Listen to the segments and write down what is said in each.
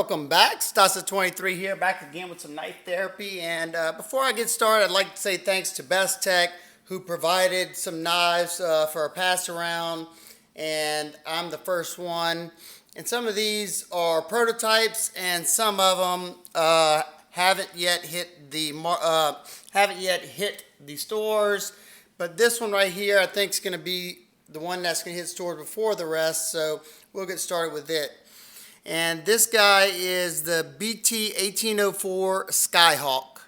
Welcome back. Stasa23 here, back again with some knife therapy. And before I get started, I'd like to say thanks to Bestech, who provided some knives for our pass around. And I'm the first one. And some of these are prototypes, and some of them haven't yet hit the stores. But this one right here, I think is going to be the one that's going to hit stores before the rest. So we'll get started with it. And this guy is the BT 1804 Sky Hawk.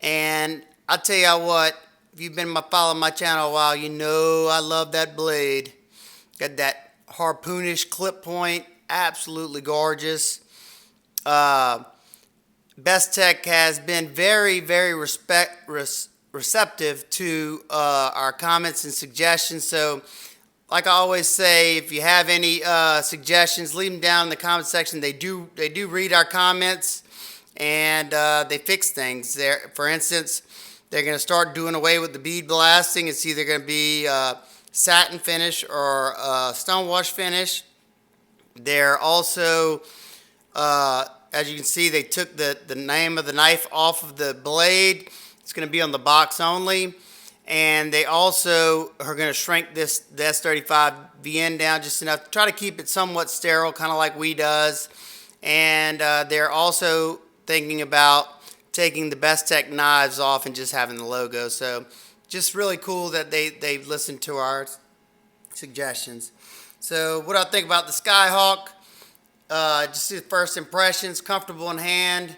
And I'll tell you what, if you've been following my channel a while, you know I love that blade. Got that harpoonish clip point, absolutely gorgeous. Bestech has been very, very receptive to our comments and suggestions. So like I always say, if you have any suggestions, leave them down in the comment section. They do read our comments, and they fix things. For instance, they're going to start doing away with the bead blasting. It's either going to be satin finish or stonewash finish. They're also, as you can see, they took the name of the knife off of the blade. It's going to be on the box only. And they also are going to shrink the S35 VN down just enough to try to keep it somewhat sterile, kind of like we does. And they're also thinking about taking the Bestech knives off and just having the logo. So just really cool that they've listened to our suggestions. So what I think about the Sky Hawk, just the first impressions: comfortable in hand,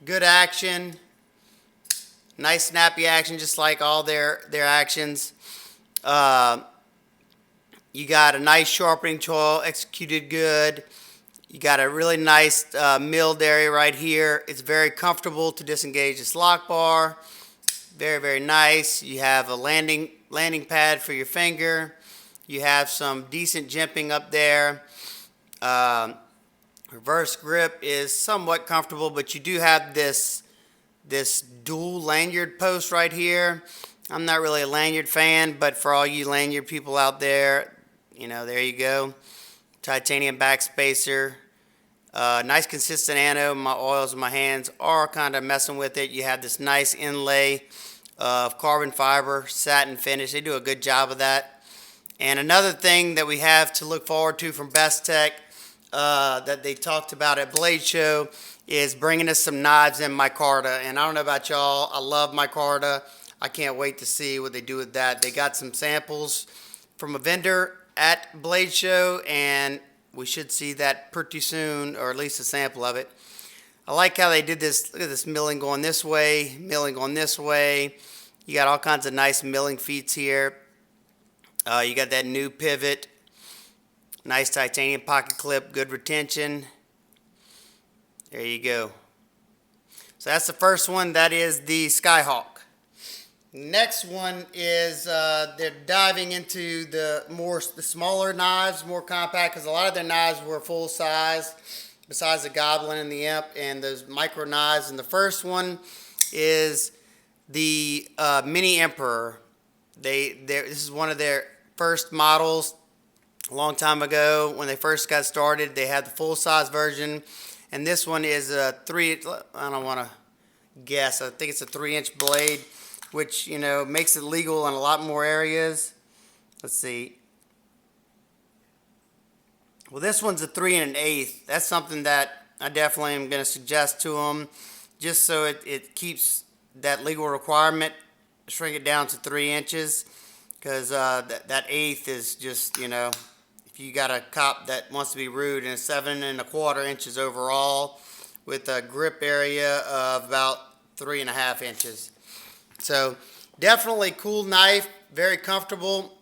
good action. Nice snappy action, just like all their actions. You got a nice sharpening tool, executed good. You got a really nice milled area right here. It's very comfortable to disengage this lock bar. Very, very nice. You have a landing pad for your finger. You have some decent jimping up there. Reverse grip is somewhat comfortable, but you do have this dual lanyard post right here. I'm not really a lanyard fan, but for all you lanyard people out there, you know, there you go. Titanium back spacer. Nice consistent anode. My oils in my hands are kind of messing with it. You have this nice inlay of carbon fiber, satin finish. They do a good job of that. And another thing that we have to look forward to from Bestech that they talked about at Blade Show is bringing us some knives in micarta. And I don't know about y'all, I love micarta. I can't wait to see what they do with that. They got some samples from a vendor at Blade Show, and we should see that pretty soon, or at least a sample of it. I like how they did this. Look at this milling going this way, milling going this way. You got all kinds of nice milling feats here. You got that new pivot. Nice titanium pocket clip, good retention. There you go. So that's the first one. That is the Sky Hawk. Next one is they're diving into the smaller knives, more compact, because a lot of their knives were full size, besides the Goblin and the Imp and those micro knives. And the first one is the Mini Emperor. This is one of their first models. A long time ago, when they first got started, they had the full size version. And this one is a I don't want to guess, I think it's a 3-inch blade, which, you know, makes it legal in a lot more areas. Let's see. Well, this one's a 3 1/8. That's something that I definitely am going to suggest to them, just so it keeps that legal requirement, shrink it down to 3 inches, because that eighth is just, you know, you got a cop that wants to be rude, and 7 1/4 inches overall, with a grip area of about 3 1/2 inches. So definitely cool knife, very comfortable.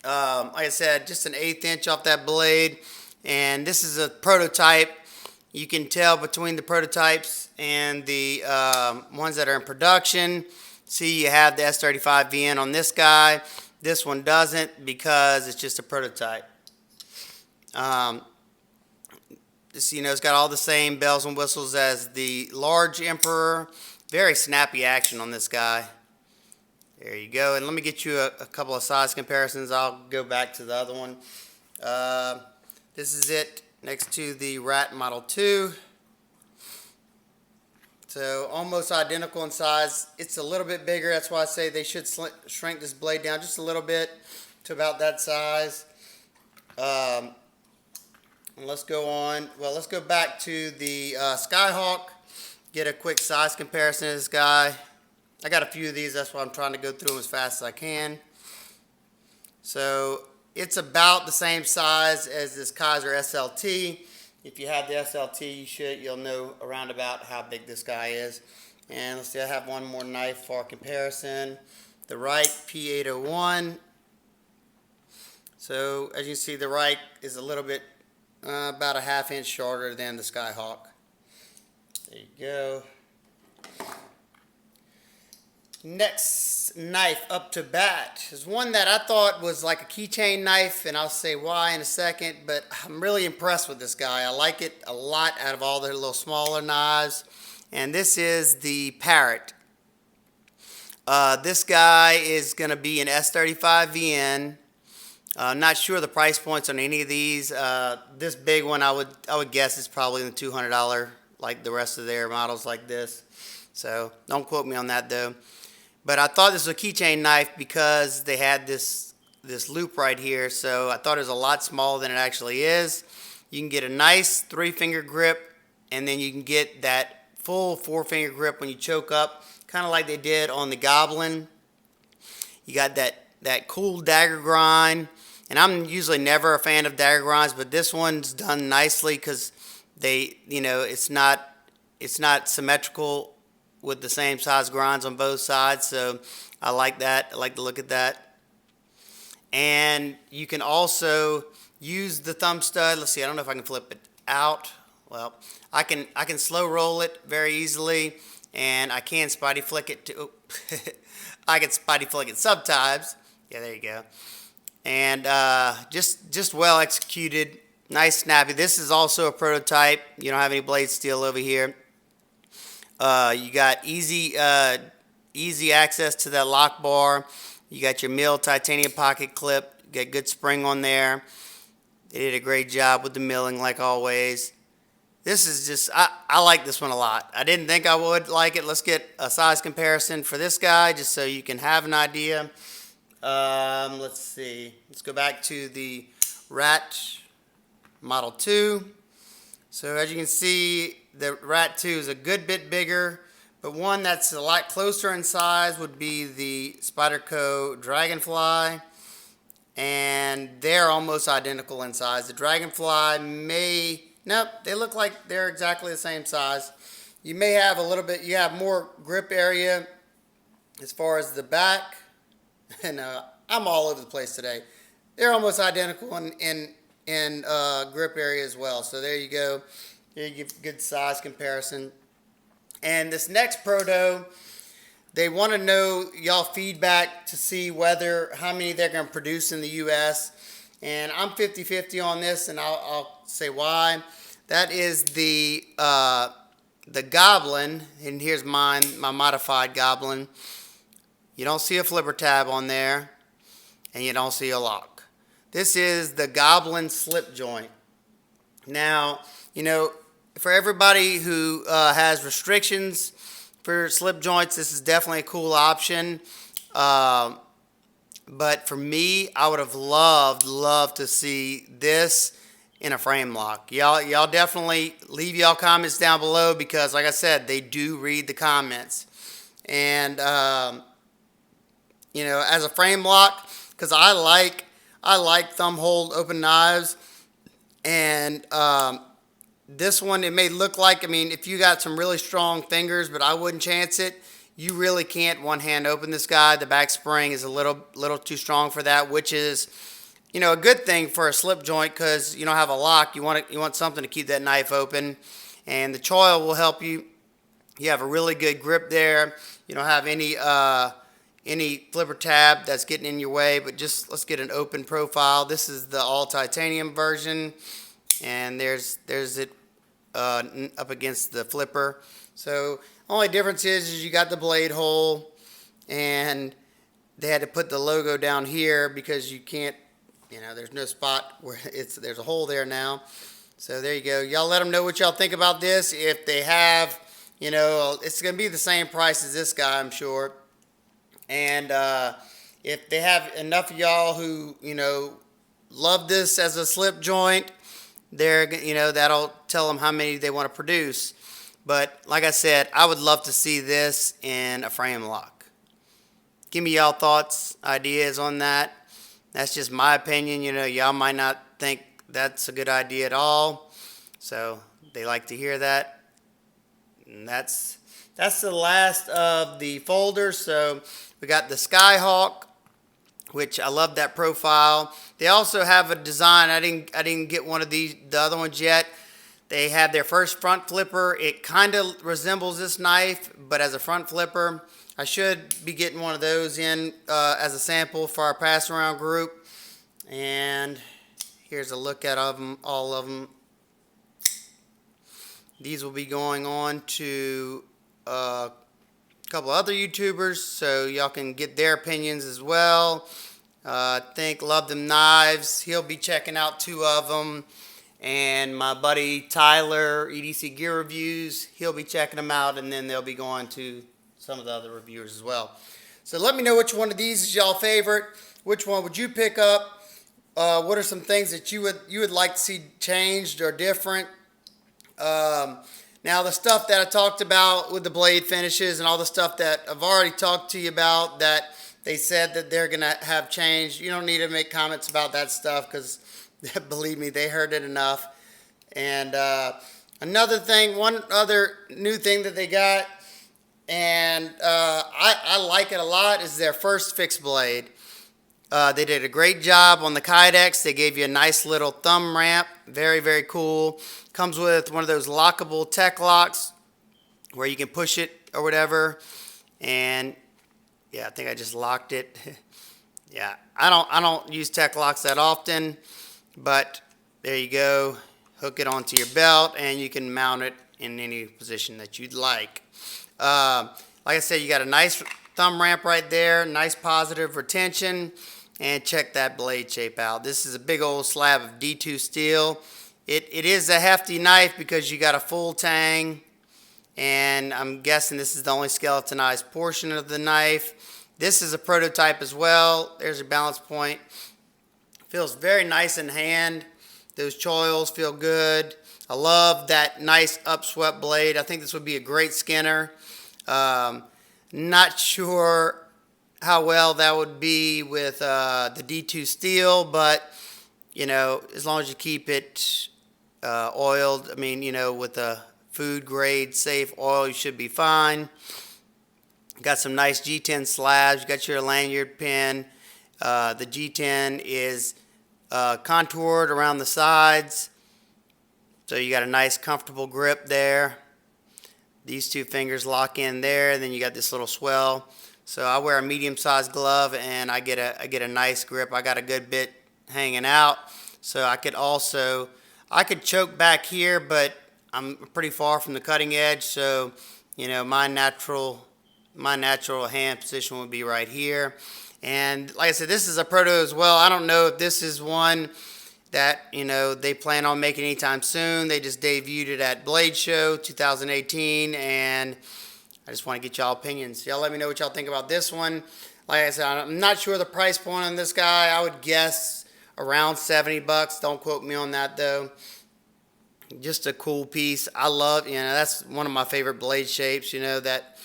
Like I said, just an 1/8 inch off that blade, and this is a prototype. You can tell between the prototypes and the ones that are in production. See, you have the S35 VN on this guy. This one doesn't, because it's just a prototype. This, you know, it's got all the same bells and whistles as the large Emperor. Very snappy action on this guy. There you go. And let me get you a couple of size comparisons. I'll go back to the other one. This is it next to the Rat Model 2. So almost identical in size. It's a little bit bigger. That's why I say they should shrink this blade down just a little bit to about that size. And let's go on. Well, let's go back to the Sky Hawk. Get a quick size comparison of this guy. I got a few of these. That's why I'm trying to go through them as fast as I can. So it's about the same size as this Kaiser SLT. If you have the SLT, you'll know around about how big this guy is. And let's see, I have one more knife for comparison. The Wright P801. So as you can see, the Wright is a little bit, about a ½ inch shorter than the Sky Hawk. There you go. Next knife up to bat is one that I thought was like a keychain knife, and I'll say why in a second, but I'm really impressed with this guy. I like it a lot out of all the little smaller knives, and this is the Parrot. This guy is going to be an S35VN. Not sure the price points on any of these. This big one I would guess is probably in the $200, like the rest of their models like this. So don't quote me on that though. But I thought this was a keychain knife because they had this loop right here. So I thought it was a lot smaller than it actually is. You can get a nice 3-finger grip, and then you can get that full 4-finger grip when you choke up, kind of like they did on the Goblin. You got that cool dagger grind. And I'm usually never a fan of dagger grinds, but this one's done nicely because it's not symmetrical with the same size grinds on both sides, so I like that. I like the look at that. And you can also use the thumb stud. Let's see, I don't know if I can flip it out. Well, I can slow roll it very easily, and I can spidey flick it too. I can spidey flick it sometimes. Yeah, there you go. And just well executed, nice snappy. This is also a prototype. You don't have any blade steel over here. You got easy access to that lock bar. You got your mill titanium pocket clip. You got good spring on there. They did a great job with the milling like always. This is just, I like this one a lot. I didn't think I would like it. Let's get a size comparison for this guy just so you can have an idea. Let's see. Let's go back to the Rat Model 2. So as you can see, the Rat 2 is a good bit bigger, but one that's a lot closer in size would be the Spyderco Dragonfly, and they're almost identical in size. The Dragonfly nope, they look like they're exactly the same size. You may have you have more grip area as far as the back, and I'm all over the place today. They're almost identical in grip area as well. So there you go. Here you give good size comparison. And this next proto, they want to know y'all feedback to see how many they're going to produce in the U.S. And I'm 50-50 on this, and I'll say why. That is the Goblin, and here's mine, my modified Goblin. You don't see a flipper tab on there, and you don't see a lock. This is the Goblin Slip-Joint. Now, for everybody who has restrictions for slip joints, this is definitely a cool option. But for me, I would have loved to see this in a frame lock. Y'all definitely leave y'all comments down below because, like I said, they do read the comments. And as a frame lock, because I like thumb hold open knives, and this one, it may look like, if you got some really strong fingers, but I wouldn't chance it. You really can't one hand open this guy. The back spring is a little too strong for that, which is, a good thing for a slip joint because you don't have a lock. You want something to keep that knife open, and the choil will help you. You have a really good grip there. You don't have any flipper tab that's getting in your way, but let's get an open profile. This is the all titanium version, and there's it up against the flipper. So only difference is you got the blade hole, and they had to put the logo down here because you can't, there's no spot where there's a hole there now. So there you go. Y'all let them know what y'all think about this. If they have, you know, it's going to be the same price as this guy, I'm sure. And if they have enough of y'all who, you know, love this as a slip joint, they're, you know, that'll tell them how many they want to produce. But like I said, I would love to see this in a frame lock. Give me y'all thoughts, ideas on that. That's just my opinion. You know, y'all might not think that's a good idea at all. So they like to hear that. And that's the last of the folders. So we got the Sky Hawk, which I love that profile. They also have a design. I didn't get one of the other ones yet. They have their first front flipper. It kind of resembles this knife, but as a front flipper. I should be getting one of those in as a sample for our pass around group. And here's a look at all of them. These will be going on to a couple other YouTubers, so y'all can get their opinions as well. I think Love Them Knives, he'll be checking out 2 of them. And my buddy Tyler, EDC Gear Reviews, he'll be checking them out, and then they'll be going to some of the other reviewers as well. So let me know which one of these is y'all favorite. Which one would you pick up? What are some things that you would like to see changed or different? Now the stuff that I talked about with the blade finishes and all the stuff that I've already talked to you about that they said that they're gonna have changed, you don't need to make comments about that stuff because believe me, they heard it enough. And another thing, one other new thing that they got, and I like it a lot, is their first fixed blade. They did a great job on the Kydex. They gave you a nice little thumb ramp. Very, very cool. Comes with one of those lockable tech locks where you can push it or whatever. And yeah, I think I just locked it. Yeah, I don't use tech locks that often, but there you go. Hook it onto your belt and you can mount it in any position that you'd like. Like I said, you got a nice thumb ramp right there, nice positive retention. And check that blade shape out. This is a big old slab of D2 steel. It is a hefty knife because you got a full tang, and I'm guessing this is the only skeletonized portion of the knife. This is a prototype as well. There's your balance point. Feels very nice in hand. Those choils feel good. I love that nice upswept blade. I think this would be a great skinner. Not sure how well that would be with the D2 steel, but you know, as long as you keep it oiled, I mean, you know, with a food grade safe oil, you should be fine. Got some nice G10 slabs. You got your lanyard pin. The G10 is contoured around the sides, so you got a nice comfortable grip there. These 2 fingers lock in there, and then you got this little swell. So I wear a medium-sized glove, and I get a nice grip. I got a good bit hanging out, so I could choke back here, but I'm pretty far from the cutting edge. So you know, my natural hand position would be right here. And like I said, this is a proto as well. I don't know if this is one that, you know, they plan on making anytime soon. They just debuted it at Blade Show 2018, and I just want to get y'all opinions. Y'all let me know what y'all think about this one. Like I said, I'm not sure the price point on this guy. I would guess around 70 bucks. Don't quote me on that though. Just a cool piece. I love, you know, that's one of my favorite blade shapes, you know, that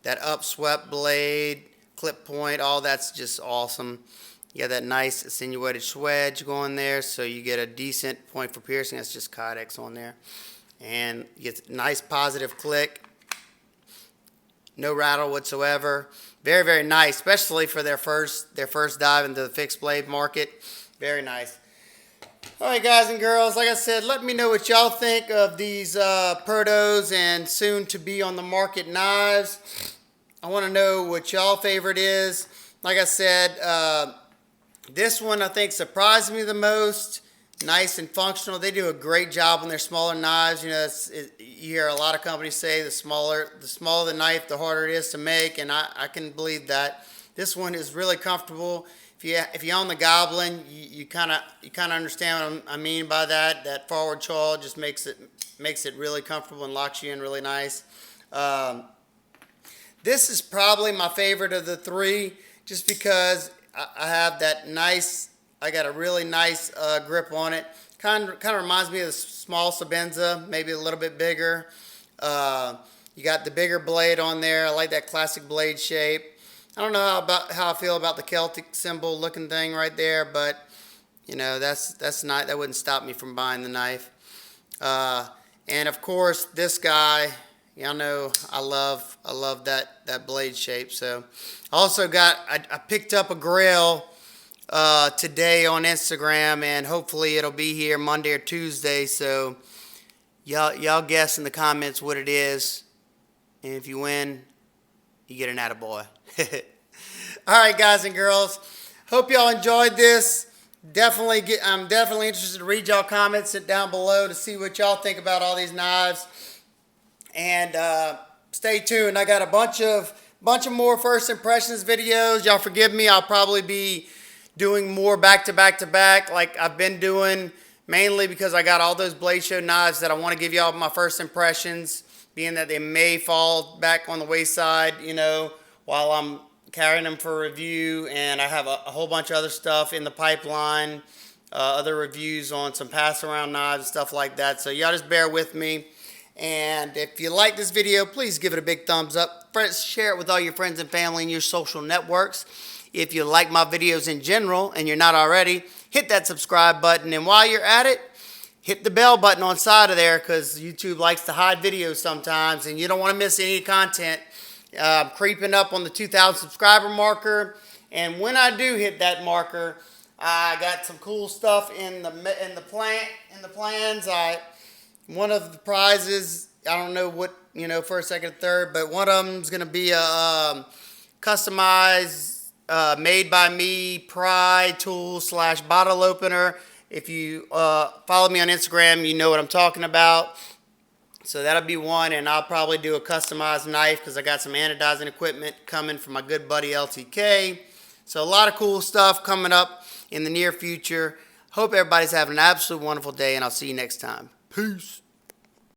upswept blade, clip point, all that's just awesome. You got that nice attenuated swedge going there, so you get a decent point for piercing. That's just Kydex on there. And you get a nice positive click. No rattle whatsoever. Very, very nice, especially for their first dive into the fixed blade market. Very nice. All right, guys and girls, like I said, let me know what y'all think of these protos and soon to be on the market knives. I want to know what y'all favorite is. Like I said, this one I think surprised me the most. Nice and functional. They do a great job on their smaller knives. You know, you hear a lot of companies say the smaller the knife, the harder it is to make, and I can believe that. This one is really comfortable. if you own the Goblin, you kind of understand what I mean by that. That forward chaw just makes it really comfortable and locks you in really nice. This is probably my favorite of the three, just because I have that nice. I got a really nice grip on it. Kind of reminds me of the small Sabenza, maybe a little bit bigger. You got the bigger blade on there. I like that classic blade shape. I don't know how I feel about the Celtic symbol looking thing right there, but you know, that's not, that wouldn't stop me from buying the knife. And of course, this guy, y'all know I love that blade shape. So also I picked up a grill today on Instagram, and hopefully it'll be here Monday or Tuesday. So y'all guess in the comments what it is, and if you win, you get an attaboy. All right, guys and girls, hope y'all enjoyed this. I'm definitely interested to read y'all comments down below to see what y'all think about all these knives. And stay tuned. I got a bunch of more first impressions videos. Y'all forgive me. I'll probably be doing more back to back like I've been doing, mainly because I got all those Blade Show knives that I want to give y'all my first impressions, being that they may fall back on the wayside, you know, while I'm carrying them for review. And I have a whole bunch of other stuff in the pipeline, other reviews on some pass around knives and stuff like that. So y'all just bear with me. And if you like this video, please give it a big thumbs up. Share it with all your friends and family and your social networks. If you like my videos in general and you're not already, hit that subscribe button. And while you're at it, hit the bell button on side of there, because YouTube likes to hide videos sometimes and you don't want to miss any content. I'm creeping up on the 2,000 subscriber marker, and when I do hit that marker, I got some cool stuff in the plans. One of the prizes, I don't know what, you know, first, second, third, but one of them is going to be a customized, made by me pry tool / bottle opener. If you follow me on Instagram, you know what I'm talking about. So that'll be one, and I'll probably do a customized knife because I got some anodizing equipment coming from my good buddy LTK. So a lot of cool stuff coming up in the near future. Hope everybody's having an absolute wonderful day, and I'll see you next time. Peace.